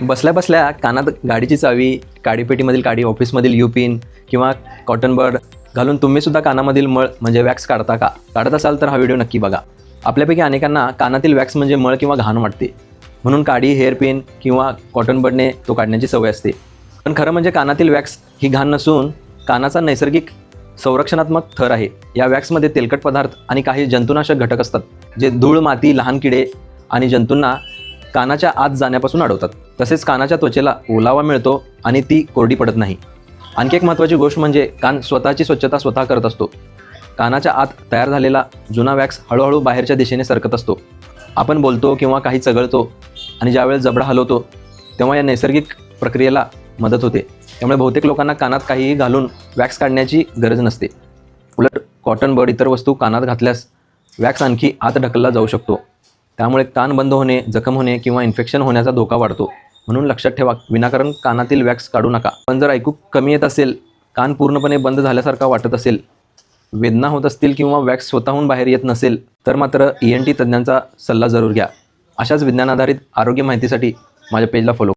बसल्या बसल्या कानात गाडीची चावी, काडीपेटीमधील काडी, ऑफिसमधील यू पिन किंवा कॉटन बड घालून तुम्हीसुद्धा कानामधील मळ म्हणजे वॅक्स काढता का? काढत असाल तर हा व्हिडिओ नक्की बघा. आपल्यापैकी अनेकांना कानातील वॅक्स म्हणजे मळ किंवा घाण वाटते, म्हणून काडी, हेअर पिन किंवा कॉटन बडने तो काढण्याची सवय असते. पण खरं म्हणजे कानातील वॅक्स ही घाण नसून कानाचा नैसर्गिक संरक्षणात्मक थर आहे. या वॅक्समध्ये तेलकट पदार्थ आणि काही जंतुनाशक घटक असतात, जे धूळ, माती, लहान किडे आणि जंतूंना कानाच्या आत जाण्यापासून अडवतात. तसेच कानाच्या त्वचेला ओलावा मिळतो आणि ती कोरडी पडत नाही. आणखी एक महत्त्वाची गोष्ट म्हणजे कान स्वतःची स्वच्छता स्वतः करत असतो. कानाच्या आत तयार झालेला जुना वॅक्स हळूहळू बाहेरच्या दिशेने सरकत असतो. आपण बोलतो किंवा काही चघळतो आणि ज्यावेळेस जबडा हलवतो तेव्हा या नैसर्गिक प्रक्रियेला मदत होते. त्यामुळे बहुतेक लोकांना कानात काहीही घालून वॅक्स काढण्याची गरज नसते. उलट कॉटन बड इतर वस्तू कानात घातल्यास वॅक्स आणखी आत ढकलला जाऊ शकतो. त्यामुळे कान बंद होणे, जखम होणे किंवा इन्फेक्शन होण्याचा धोका वाढतो. म्हणून लक्षात ठेवा, विनाकारण कानातील वॅक्स काढू नका. पण जर ऐकू कमी येत असेल, कान पूर्णपणे बंद झाल्यासारखा वाटत असेल, वेदना होत असतील किंवा वॅक्स स्वतःहून बाहेर येत नसेल, तर मात्र ENT तज्ज्ञांचा सल्ला जरूर घ्या. अशाच विज्ञानाधारित आरोग्य माहितीसाठी माझ्या पेजला फॉलो